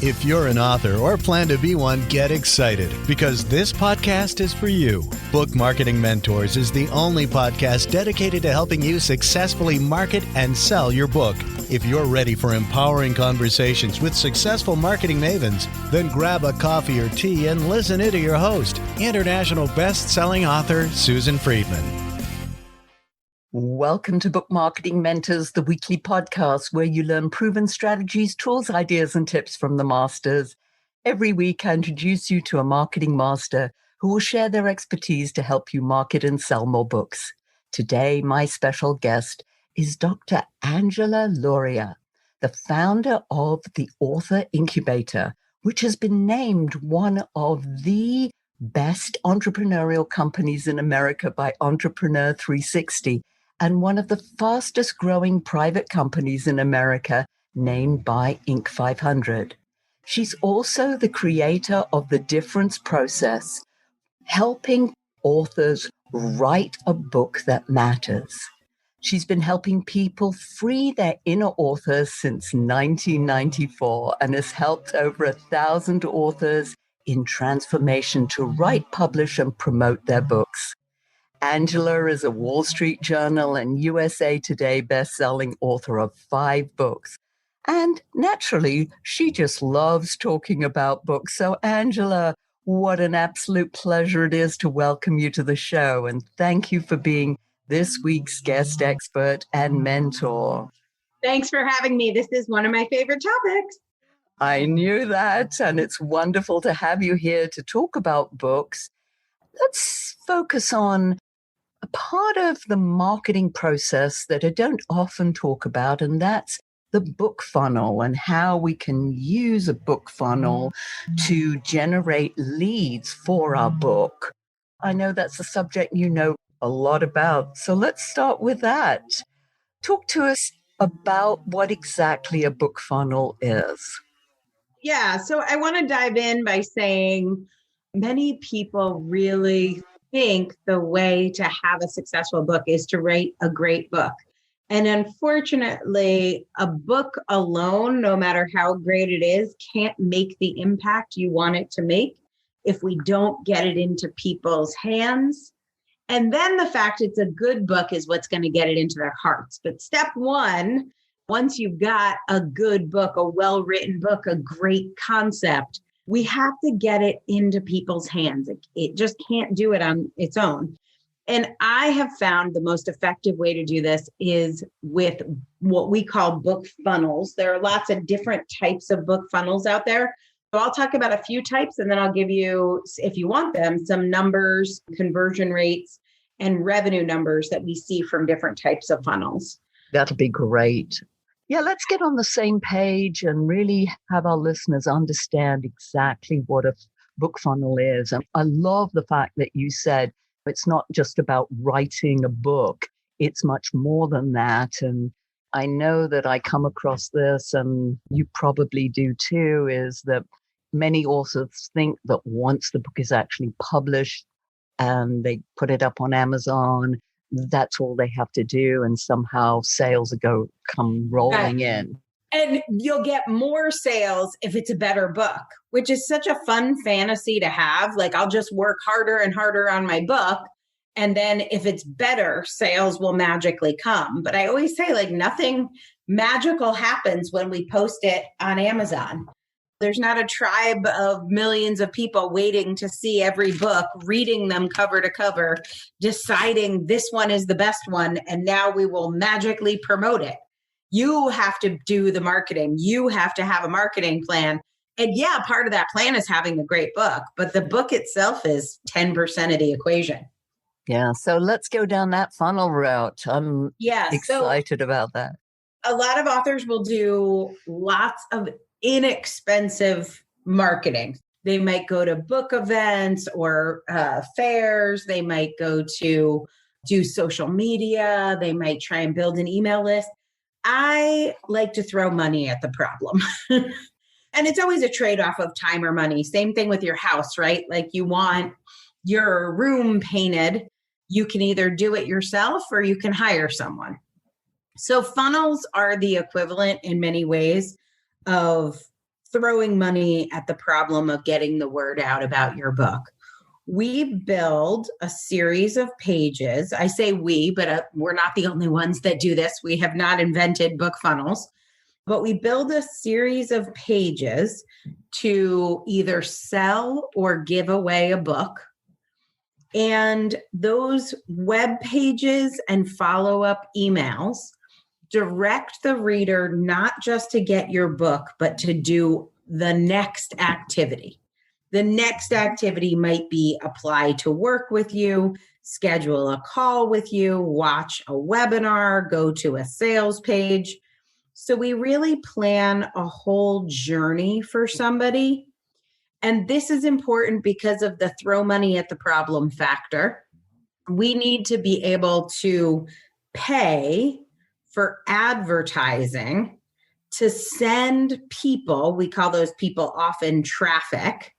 If you're an author or plan to be one, get excited because this podcast is for you. Book Marketing Mentors is the only podcast dedicated to helping you successfully market and sell your book. If you're ready for empowering conversations with successful marketing mavens, then grab a coffee or tea and listen in to your host, international best-selling author Susan Friedman. Welcome to Book Marketing Mentors, the weekly podcast where you learn proven strategies, tools, ideas, and tips from the masters. Every week, I introduce you to a marketing master who will share their expertise to help you market and sell more books. Today, my special guest is Dr. Angela Lauria, the founder of the Author Incubator, which has been named one of the best entrepreneurial companies in America by Entrepreneur 360. And one of the fastest growing private companies in America, named by Inc. 500. She's also the creator of The Difference Process, helping authors write a book that matters. She's been helping people free their inner authors since 1994 and has helped over 1,000 authors in transformation to write, publish, and promote their books. Angela is a Wall Street Journal and USA Today best-selling author of 5 books. And naturally, she just loves talking about books. So Angela, what an absolute pleasure it is to welcome you to the show. And thank you for being this week's guest expert and mentor. Thanks for having me. This is one of my favorite topics. I knew that. And it's wonderful to have you here to talk about books. Let's focus on a part of the marketing process that I don't often talk about, and that's the book funnel and how we can use a book funnel to generate leads for our book. I know that's a subject you know a lot about, so let's start with that. Talk to us about what exactly a book funnel is. Yeah, so I want to dive in by saying many people really think the way to have a successful book is to write a great book. And unfortunately, a book alone, no matter how great it is, can't make the impact you want it to make if we don't get it into people's hands. And then the fact it's a good book is what's going to get it into their hearts. But step one, once you've got a good book, a well-written book, a great concept, we have to get it into people's hands. It just can't do it on its own. And I have found the most effective way to do this is with what we call book funnels. There are lots of different types of book funnels out there. So I'll talk about a few types, and then I'll give you, if you want them, some numbers, conversion rates, and revenue numbers that we see from different types of funnels. That'll be great. Yeah, let's get on the same page and really have our listeners understand exactly what a book funnel is. And I love the fact that you said it's not just about writing a book. It's much more than that. And I know that I come across this, and you probably do too, is that many authors think that once the book is actually published and they put it up on Amazon, that's all they have to do, and somehow sales come rolling in. And you'll get more sales if it's a better book, which is such a fun fantasy to have. Like, I'll just work harder and harder on my book, and then if it's better, sales will magically come. But I always say, like, nothing magical happens when we post it on Amazon. There's not a tribe of millions of people waiting to see every book, reading them cover to cover, deciding this one is the best one, and now we will magically promote it. You have to do the marketing. You have to have a marketing plan. And yeah, part of that plan is having a great book, but the book itself is 10% of the equation. Yeah, so let's go down that funnel route. I'm excited about that. A lot of authors will do lots of inexpensive marketing. They might go to book events or fairs. They might go to do social media. They might try and build an email list. I like to throw money at the problem. And it's always a trade-off of time or money. Same thing with your house, right? Like, you want your room painted. You can either do it yourself or you can hire someone. So funnels are the equivalent in many ways of throwing money at the problem of getting the word out about your book. We build a series of pages. I say we, but we're not the only ones that do this. We have not invented book funnels, but we build a series of pages to either sell or give away a book. And those web pages and follow-up emails direct the reader not just to get your book, but to do the next activity. The next activity might be apply to work with you, schedule a call with you, watch a webinar, go to a sales page. So we really plan a whole journey for somebody. And this is important because of the throw money at the problem factor. We need to be able to pay for advertising to send people, we call those people often traffic,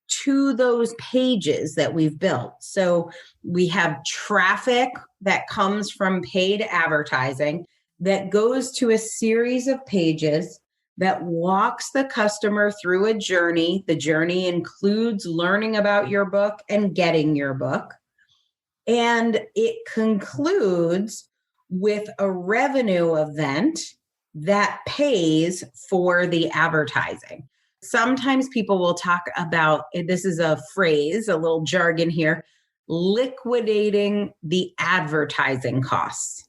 to those pages that we've built. So we have traffic that comes from paid advertising that goes to a series of pages that walks the customer through a journey. The journey includes learning about your book and getting your book. And it concludes with a revenue event that pays for the advertising. Sometimes people will talk about, this is a phrase, a little jargon here, liquidating the advertising costs.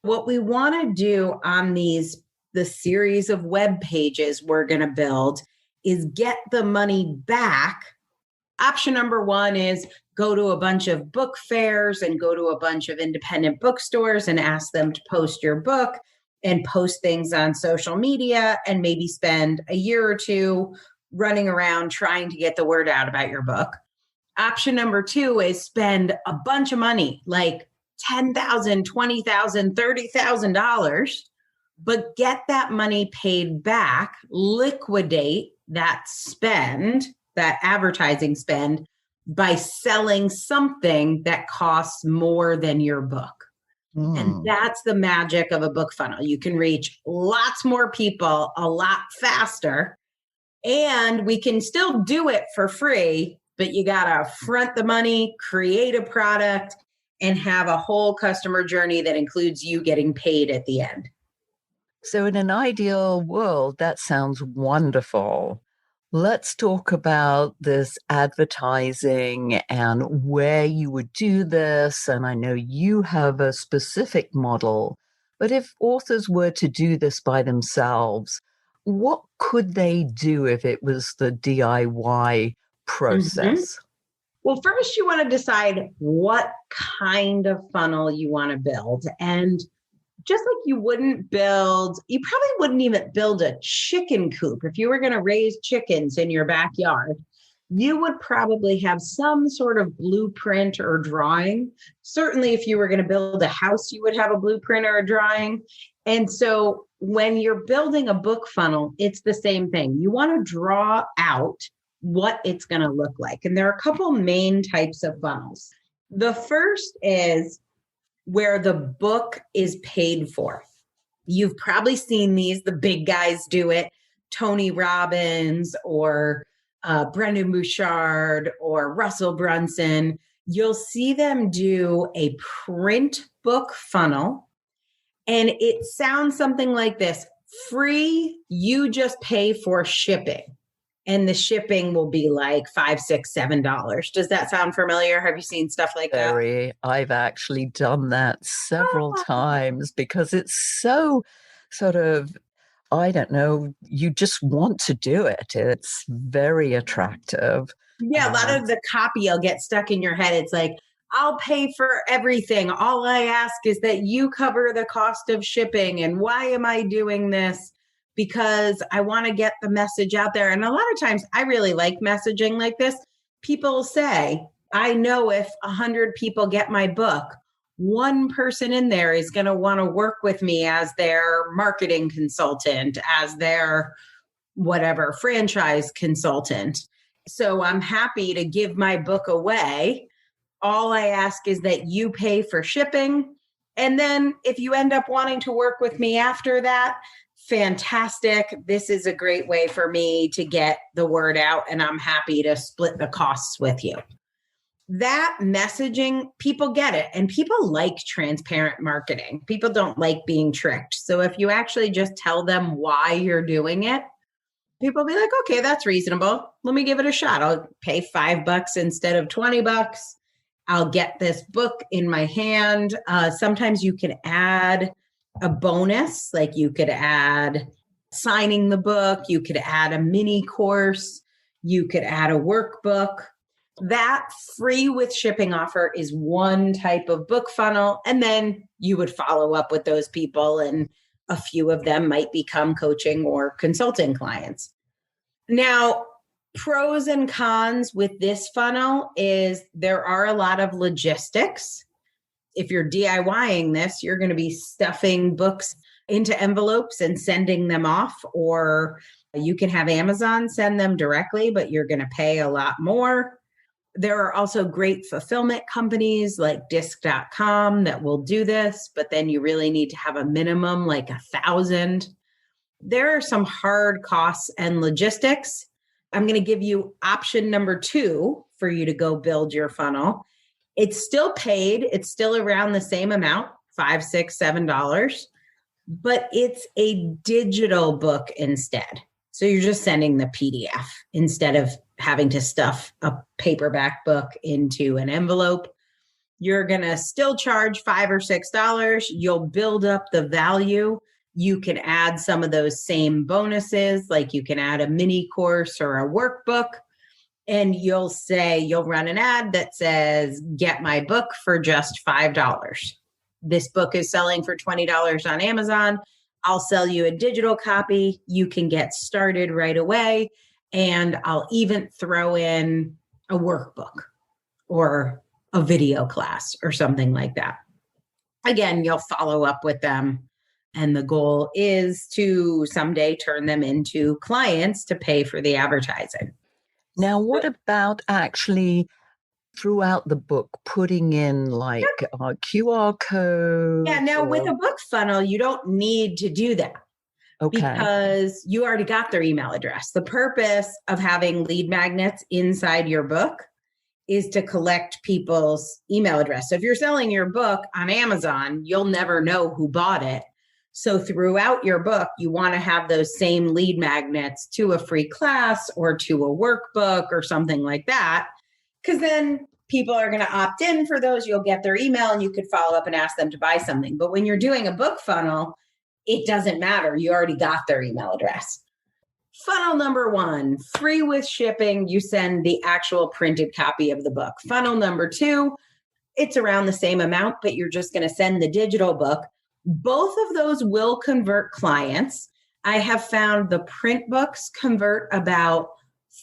What we want to do on the series of web pages we're going to build is get the money back. Option number one is go to a bunch of book fairs and go to a bunch of independent bookstores and ask them to post your book and post things on social media and maybe spend a year or two running around trying to get the word out about your book. Option number two is spend a bunch of money, like $10,000, $20,000, $30,000, but get that money paid back, liquidate that spend, that advertising spend, by selling something that costs more than your book. And that's the magic of a book funnel. You can reach lots more people a lot faster, and we can still do it for free, but you got to front the money, create a product, and have a whole customer journey that includes you getting paid at the end. So in an ideal world, that sounds wonderful. Let's talk about this advertising and where you would do this. And I know you have a specific model, but if authors were to do this by themselves, what could they do if it was the DIY process? Well, first you want to decide what kind of funnel you want to build. And just like you probably wouldn't even build a chicken coop. If you were going to raise chickens in your backyard, you would probably have some sort of blueprint or drawing. Certainly, if you were going to build a house, you would have a blueprint or a drawing. And so when you're building a book funnel, it's the same thing. You want to draw out what it's going to look like. And there are a couple main types of funnels. The first is where the book is paid for. You've probably seen these, the big guys do it, Tony Robbins or Brendan Bouchard or Russell Brunson. You'll see them do a print book funnel, and it sounds something like this: free, you just pay for shipping. And the shipping will be like $5, $6, $7. Does that sound familiar? Have you seen stuff like that? I've actually done that several times because it's so sort of, I don't know, you just want to do it. It's very attractive. Yeah, a lot of the copy will get stuck in your head. It's like, I'll pay for everything. All I ask is that you cover the cost of shipping. And why am I doing this? Because I want to get the message out there. And a lot of times I really like messaging like this. People say, I know if 100 people get my book, one person in there is going to want to work with me as their marketing consultant, as their whatever franchise consultant. So I'm happy to give my book away. All I ask is that you pay for shipping And then if you end up wanting to work with me after that, fantastic. This is a great way for me to get the word out, and I'm happy to split the costs with you. That messaging, people get it. And people like transparent marketing. People don't like being tricked. So if you actually just tell them why you're doing it, people will be like, okay, that's reasonable. Let me give it a shot. I'll pay $5 instead of $20. I'll get this book in my hand. Sometimes you can add a bonus, like you could add signing the book, you could add a mini course, you could add a workbook. That free with shipping offer is one type of book funnel. And then you would follow up with those people, and a few of them might become coaching or consulting clients. Now, pros and cons with this funnel is there are a lot of logistics. If you're DIYing this, you're going to be stuffing books into envelopes and sending them off, or you can have Amazon send them directly, but you're going to pay a lot more. There are also great fulfillment companies like disc.com that will do this, but then you really need to have a minimum like 1,000. There are some hard costs and logistics. I'm going to give you option number 2 for you to go build your funnel. It's still paid. It's still around the same amount, $5, $6, $7, but it's a digital book instead. So you're just sending the PDF instead of having to stuff a paperback book into an envelope. You're going to still charge $5 or $6. You'll build up the value. You can add some of those same bonuses, like you can add a mini course or a workbook, and you'll run an ad that says, get my book for just $5. This book is selling for $20 on Amazon. I'll sell you a digital copy. You can get started right away. And I'll even throw in a workbook or a video class or something like that. Again, you'll follow up with them. And the goal is to someday turn them into clients to pay for the advertising. Now, what about actually throughout the book putting in like QR codes? Yeah, now with a book funnel, you don't need to do that. Okay. Because you already got their email address. The purpose of having lead magnets inside your book is to collect people's email address. So if you're selling your book on Amazon, you'll never know who bought it. So throughout your book, you want to have those same lead magnets to a free class or to a workbook or something like that, because then people are going to opt in for those. You'll get their email and you could follow up and ask them to buy something. But when you're doing a book funnel, it doesn't matter. You already got their email address. Funnel number 1, free with shipping. You send the actual printed copy of the book. Funnel number 2, it's around the same amount, but you're just going to send the digital book. Both of those will convert clients. I have found the print books convert about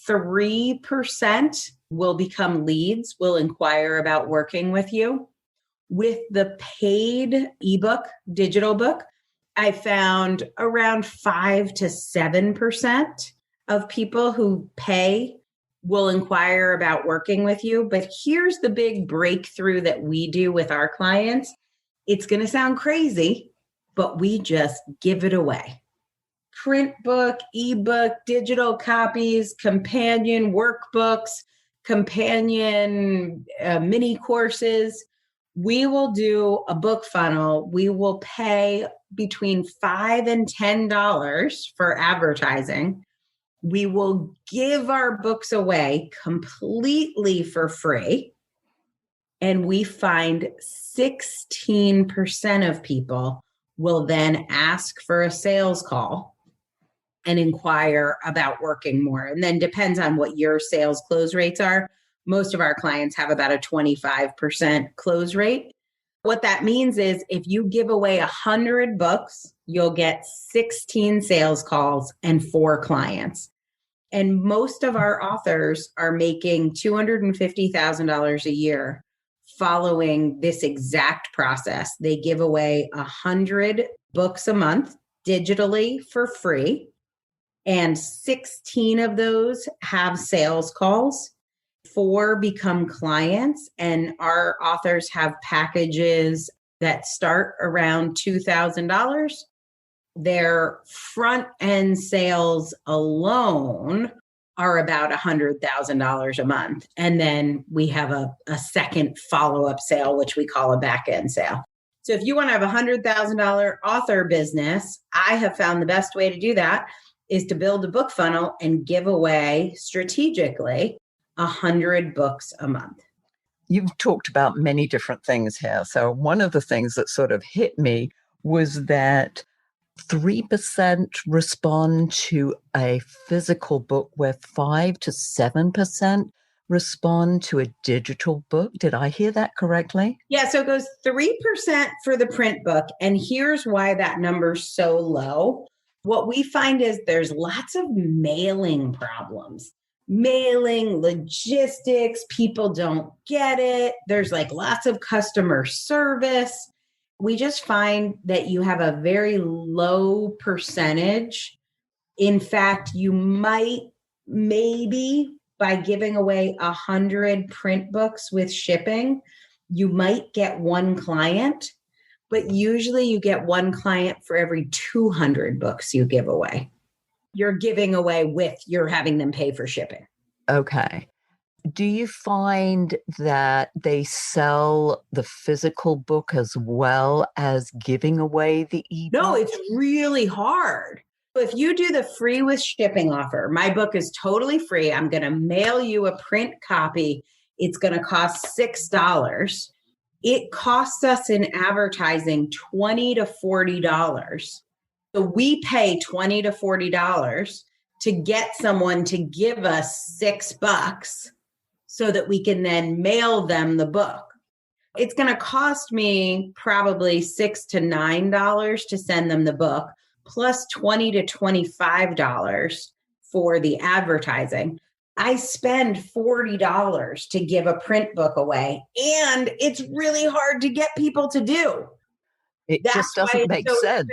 3% will become leads, will inquire about working with you. With the paid ebook, digital book, I found around 5 to 7% of people who pay will inquire about working with you. But here's the big breakthrough that we do with our clients. It's going to sound crazy, but we just give it away. Print book, ebook, digital copies, companion workbooks, companion mini courses. We will do a book funnel. We will pay between $5 and $10 for advertising. We will give our books away completely for free. And we find 16% of people will then ask for a sales call and inquire about working more. And then depends on what your sales close rates are. Most of our clients have about a 25% close rate. What that means is if you give away 100 books, you'll get 16 sales calls and 4 clients. And most of our authors are making $250,000 a year following this exact process. They give away 100 books a month digitally for free. And 16 of those have sales calls. 4 become clients, and our authors have packages that start around $2,000. Their front end sales alone are about $100,000 a month. And then we have a second follow-up sale, which we call a back end sale. So if you want to have a $100,000 author business, I have found the best way to do that is to build a book funnel and give away strategically 100 books a month. You've talked about many different things here. So one of the things that sort of hit me was that 3% respond to a physical book, where 5 to 7% respond to a digital book. Did I hear that correctly? Yeah, so it goes 3% for the print book. And here's why that number's so low. What we find is there's lots of mailing problems. Mailing, logistics, people don't get it. There's like lots of customer service. We just find that you have a very low percentage. In fact, you might maybe by giving away 100 print books with shipping, you might get one client, but usually you get one client for every 200 books you give away. You're giving away with you're having them pay for shipping. Okay. Do you find that they sell the physical book as well as giving away the ebook? No, it's really hard. If you do the free with shipping offer, my book is totally free. I'm going to mail you a print copy. It's going to cost $6. It costs us in advertising $20 to $40. So we pay $20 to $40 to get someone to give us $6 so that we can then mail them the book. It's going to cost me probably $6 to $9 to send them the book, plus $20 to $25 for the advertising. I spend $40 to give a print book away, and it's really hard to get people to do. That's just doesn't make sense.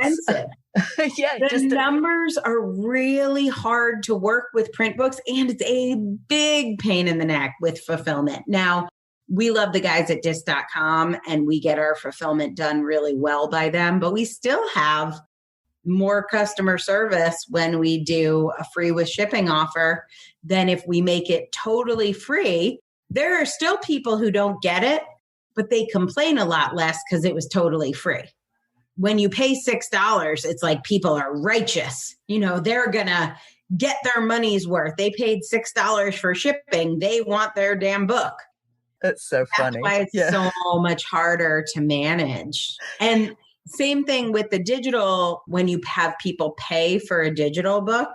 Yeah, the numbers are really hard to work with print books, and it's a big pain in the neck with fulfillment. Now, we love the guys at disc.com, and we get our fulfillment done really well by them, but we still have more customer service when we do a free with shipping offer than if we make it totally free. There are still people who don't get it, but they complain a lot less because it was totally free. When you pay $6, it's like people are righteous. You know, they're going to get their money's worth. They paid $6 for shipping. They want their damn book. That's so funny. That's why it's so much harder to manage. And same thing with the digital, when you have people pay for a digital book.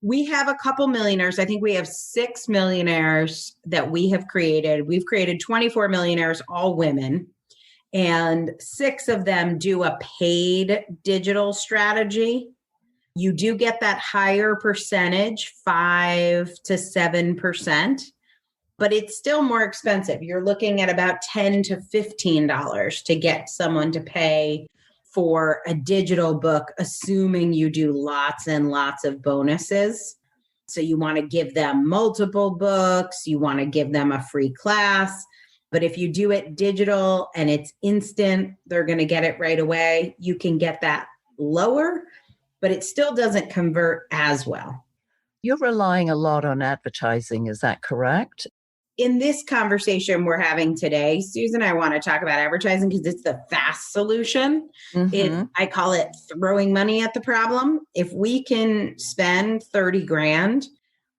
We have a couple millionaires. I think we have 6 millionaires that we have created. We've created 24 millionaires, all women. And 6 of them do a paid digital strategy. You do get that higher percentage, 5 to 7%, but it's still more expensive. You're looking at about $10 to $15 to get someone to pay for a digital book, assuming you do lots and lots of bonuses. So you want to give them multiple books, you want to give them a free class. But if you do it digital and it's instant, they're going to get it right away. You can get that lower, but it still doesn't convert as well. You're relying a lot on advertising, is that correct? In this conversation we're having today, Susan, I want to talk about advertising because it's the fast solution. I call it throwing money at the problem. If we can spend 30 grand,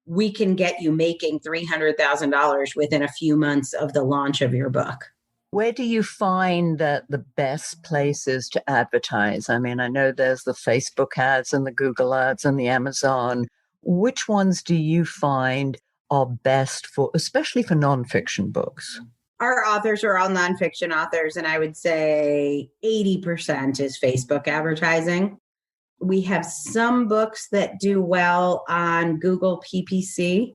we can get you making $300,000 within a few months of the launch of your book. Where do you find that the best places to advertise? I mean, I know there's the Facebook ads and the Google ads and the Amazon. Which ones do you find are best for, especially for nonfiction books? Our authors are all nonfiction authors, and I would say 80% is Facebook advertising. We have some books that do well on Google PPC.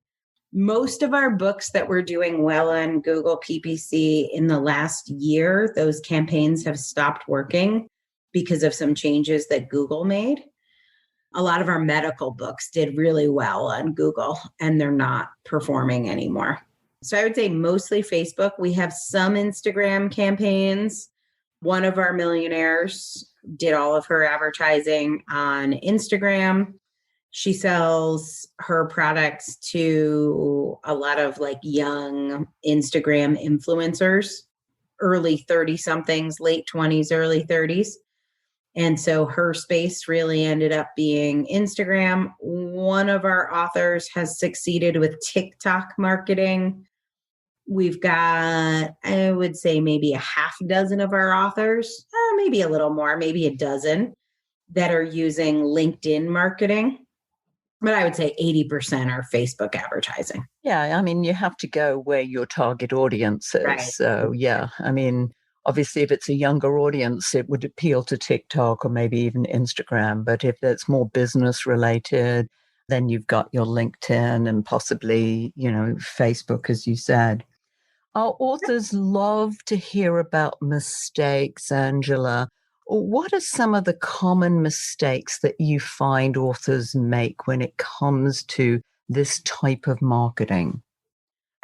Most of our books that we're doing well on Google PPC in the last year, those campaigns have stopped working because of some changes that Google made. A lot of our medical books did really well on Google, and they're not performing anymore. So I would say mostly Facebook. We have some Instagram campaigns. One of our millionaires did all of her advertising on Instagram. She sells her products to a lot of like young Instagram influencers, early 30 somethings, late 20s, early 30s. And so her space really ended up being Instagram. One of our authors has succeeded with TikTok marketing. We've got, I would say, maybe a half dozen of our authors, maybe a little more, maybe a dozen that are using LinkedIn marketing. But I would say 80% are Facebook advertising. Yeah, I mean, you have to go where your target audience is. Right. So, yeah, I mean, obviously, if it's a younger audience, it would appeal to TikTok or maybe even Instagram. But if it's more business related, then you've got your LinkedIn and possibly, Facebook, as you said. Our authors love to hear about mistakes, Angela. What are some of the common mistakes that you find authors make when it comes to this type of marketing?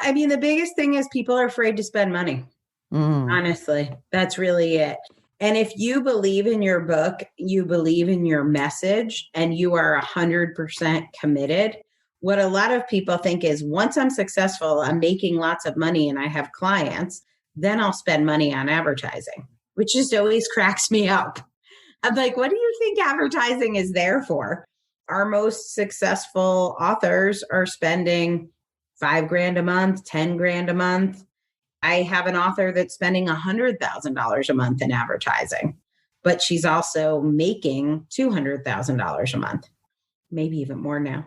I mean, the biggest thing is people are afraid to spend money. Honestly, that's really it. And if you believe in your book, you believe in your message, and you are 100% committed, what a lot of people think is once I'm successful, I'm making lots of money and I have clients, then I'll spend money on advertising, which just always cracks me up. I'm like, what do you think advertising is there for? Our most successful authors are spending $5,000 a month, $10,000 a month. I have an author that's spending $100,000 a month in advertising, but she's also making $200,000 a month, maybe even more now.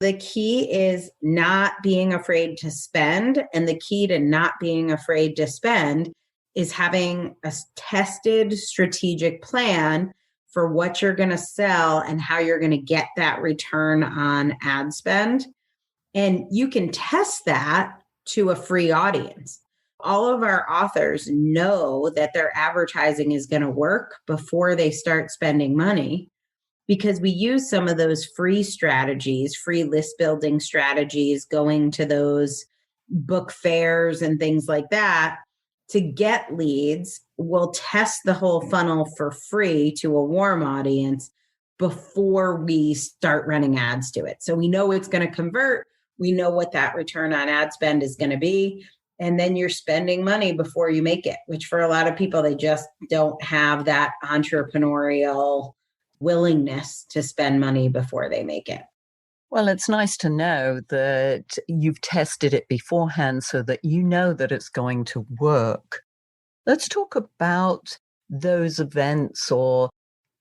The key is not being afraid to spend. And the key to not being afraid to spend is having a tested strategic plan for what you're going to sell and how you're going to get that return on ad spend. And you can test that to a free audience. All of our authors know that their advertising is going to work before they start spending money, because we use some of those free strategies, free list building strategies, going to those book fairs and things like that to get leads. We'll test the whole funnel for free to a warm audience before we start running ads to it. So we know it's going to convert. We know what that return on ad spend is going to be. And then you're spending money before you make it, which for a lot of people, they just don't have that entrepreneurial willingness to spend money before they make it. Well, it's nice to know that you've tested it beforehand so that you know that it's going to work. Let's talk about those events or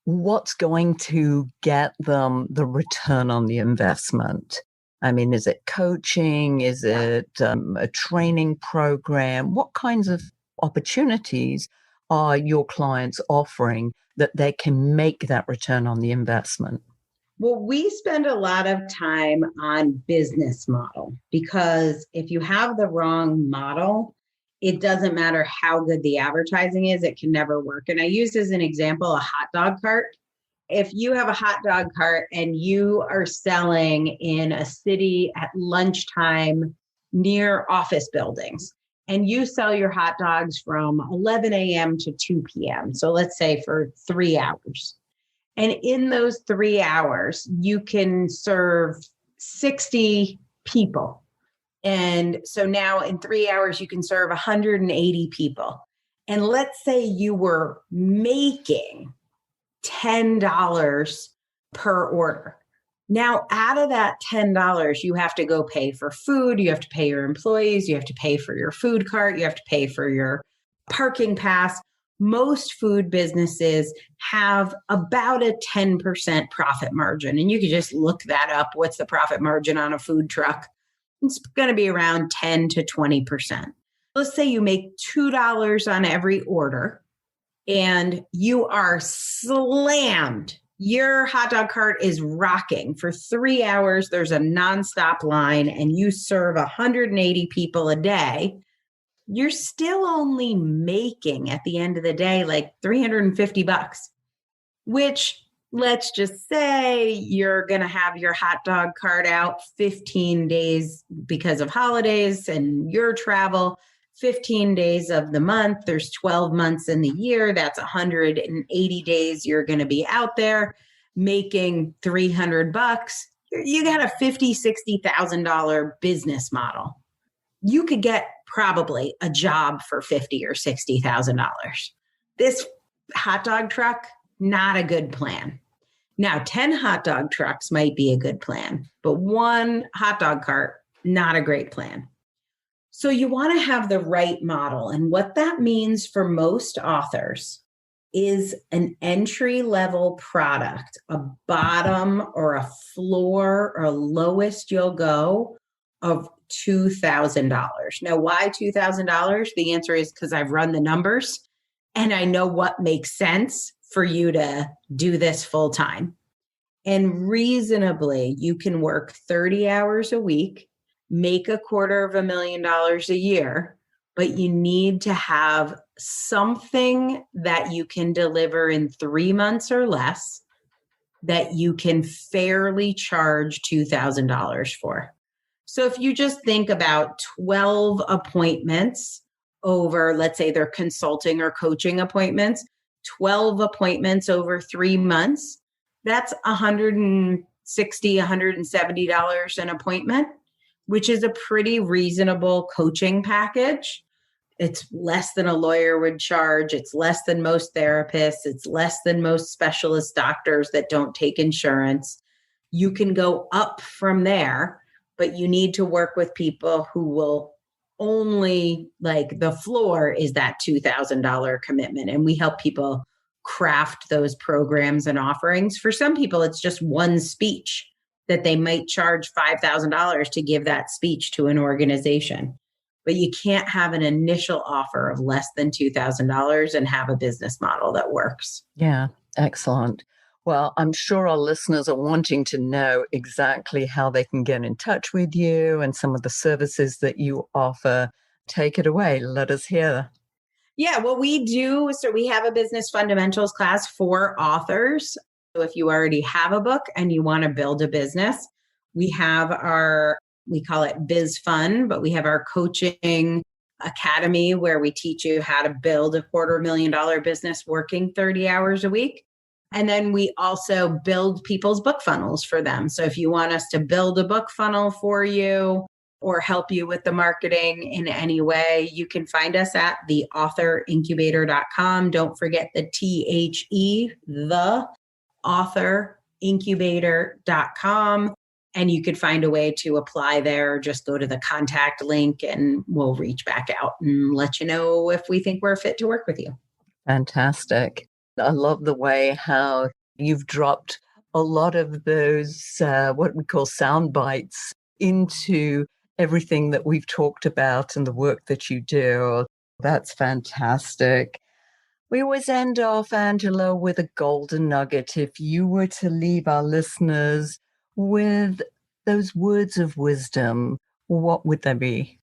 what's going to get them the return on the investment. I mean, is it coaching? Is it a training program? What kinds of opportunities are your clients offering that they can make that return on the investment? Well, we spend a lot of time on business model, because if you have the wrong model, it doesn't matter how good the advertising is, it can never work. And I use as an example a hot dog cart. If you have a hot dog cart and you are selling in a city at lunchtime near office buildings, and you sell your hot dogs from 11 a.m. to 2 p.m., so let's say for 3 hours. And in those 3 hours, you can serve 60 people. And so now in 3 hours, you can serve 180 people. And let's say you were making $10 per order. Now, out of that $10, you have to go pay for food, you have to pay your employees, you have to pay for your food cart, you have to pay for your parking pass. Most food businesses have about a 10% profit margin. And you can just look that up. What's the profit margin on a food truck? It's going to be around 10 to 20%. Let's say you make $2 on every order and you are slammed. Your hot dog cart is rocking for 3 hours. There's a nonstop line and you serve 180 people a day. You're still only making at the end of the day like $350, which, let's just say you're going to have your hot dog cart out 15 days because of holidays and your travel. 15 days of the month. There's 12 months in the year. That's 180 days you're going to be out there making $300. You got a $50,000, $60,000 business model. You could get probably a job for $50,000 or $60,000. This hot dog truck, not a good plan. Now, 10 hot dog trucks might be a good plan, but one hot dog cart, not a great plan. So you want to have the right model. And what that means for most authors is an entry-level product, a bottom or a floor or lowest you'll go of $2,000. Now, why $2,000? The answer is because I've run the numbers and I know what makes sense for you to do this full time. And reasonably, you can work 30 hours a week, make $250,000 a year, but you need to have something that you can deliver in 3 months or less that you can fairly charge $2,000 for. So if you just think about 12 appointments over, let's say they're consulting or coaching appointments, 12 appointments over 3 months, that's $160, $170 an appointment, which is a pretty reasonable coaching package. It's less than a lawyer would charge. It's less than most therapists. It's less than most specialist doctors that don't take insurance. You can go up from there, but you need to work with people who will only, like, the floor is that $2,000 commitment. And we help people craft those programs and offerings. For some people, it's just one speech that they might charge $5,000 to give that speech to an organization. But you can't have an initial offer of less than $2,000 and have a business model that works. Yeah, excellent. Well, I'm sure our listeners are wanting to know exactly how they can get in touch with you and some of the services that you offer. Take it away. Let us hear. Yeah, what we do, so we have a business fundamentals class for authors. So if you already have a book and you want to build a business, we have we call it Biz Fun, but we have our coaching academy where we teach you how to build a $250,000 business working 30 hours a week. And then we also build people's book funnels for them. So if you want us to build a book funnel for you or help you with the marketing in any way, you can find us at the authorincubator.com. Don't forget the THE, the authorincubator.com. And you could find a way to apply there. Just go to the contact link and we'll reach back out and let you know if we think we're fit to work with you. Fantastic. I love the way how you've dropped a lot of those, what we call sound bites into everything that we've talked about and the work that you do. That's fantastic. We always end off, Angela, with a golden nugget. If you were to leave our listeners with those words of wisdom, what would they be?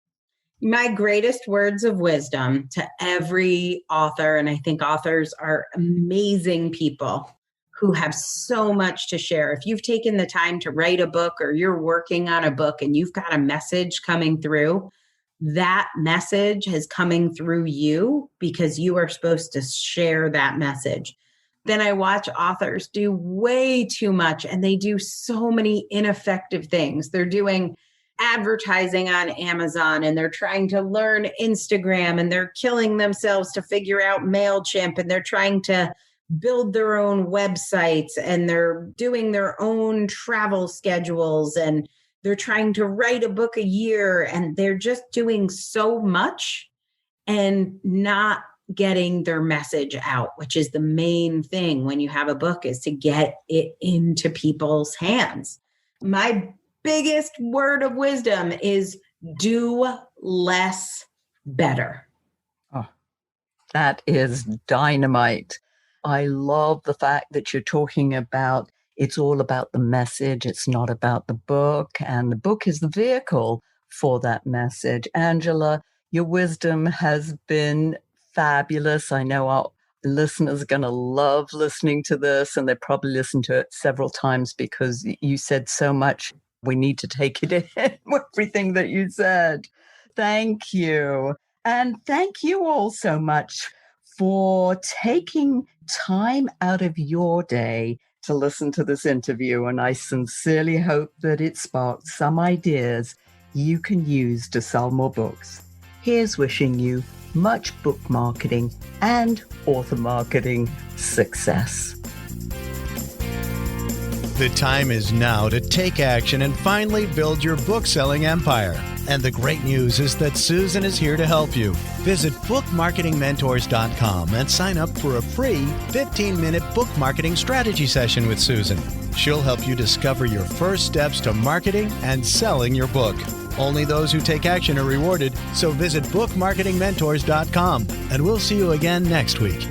My greatest words of wisdom to every author, and I think authors are amazing people who have so much to share. If you've taken the time to write a book or you're working on a book and you've got a message coming through, that message is coming through you because you are supposed to share that message. Then I watch authors do way too much and they do so many ineffective things. They're doing advertising on Amazon and they're trying to learn Instagram and they're killing themselves to figure out MailChimp and they're trying to build their own websites and they're doing their own travel schedules and they're trying to write a book a year and they're just doing so much and not getting their message out, which is the main thing when you have a book, is to get it into people's hands. My biggest word of wisdom is do less better. Oh, that is dynamite. I love the fact that you're talking about it's all about the message. It's not about the book. And the book is the vehicle for that message. Angela, your wisdom has been fabulous. I know our listeners are going to love listening to this, and they probably listen to it several times because you said so much. We need to take it in, everything that you said. Thank you. And thank you all so much for taking time out of your day to listen to this interview. And I sincerely hope that it sparked some ideas you can use to sell more books. Here's wishing you much book marketing and author marketing success. The time is now to take action and finally build your book-selling empire. And the great news is that Susan is here to help you. Visit bookmarketingmentors.com and sign up for a free 15-minute book marketing strategy session with Susan. She'll help you discover your first steps to marketing and selling your book. Only those who take action are rewarded, so visit bookmarketingmentors.com, and we'll see you again next week.